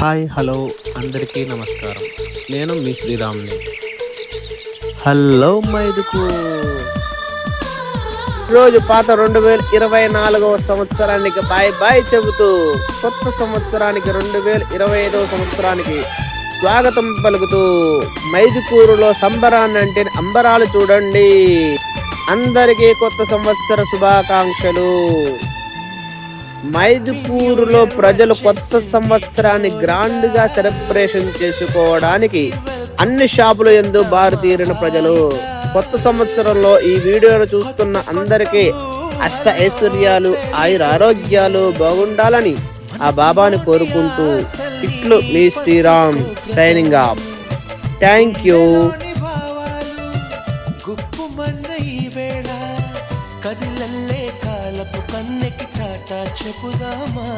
Hi hello అందరికీ నమస్కారం. నేను మీ శ్రీరామ్ని. హలో మైదుకు రోజు పాత 2024 సంవత్సరానికి బాయ్ బాయ్ చెబుతూ కొత్త సంవత్సరానికి 2025 సంవత్సరానికి స్వాగతం పలుకుతూ మైదుకూరులో సంబరాన్ని అంటే అంబరాలు చూడండి. అందరికీ కొత్త సంవత్సర శుభాకాంక్షలు. మైదుకూరులో ప్రజలు కొత్త సంవత్సరాన్ని గ్రాండ్ గా సెలబ్రేషన్ చేసుకోవడానికి అన్ని షాపులు యందు బారు తీరిన ప్రజలు. కొత్త సంవత్సరంలో ఈ వీడియోను చూస్తున్న అందరికీ అష్ట ఐశ్వర్యాలు ఆయుర ఆరోగ్యాలు బాగుండాలని ఆ బాబాని కోరుకుంటూ ఇట్లు మీ Sriram signing off. Thank you. కదిలల్లే కాలపు కన్నెకి టాటా చెప్పుదామా.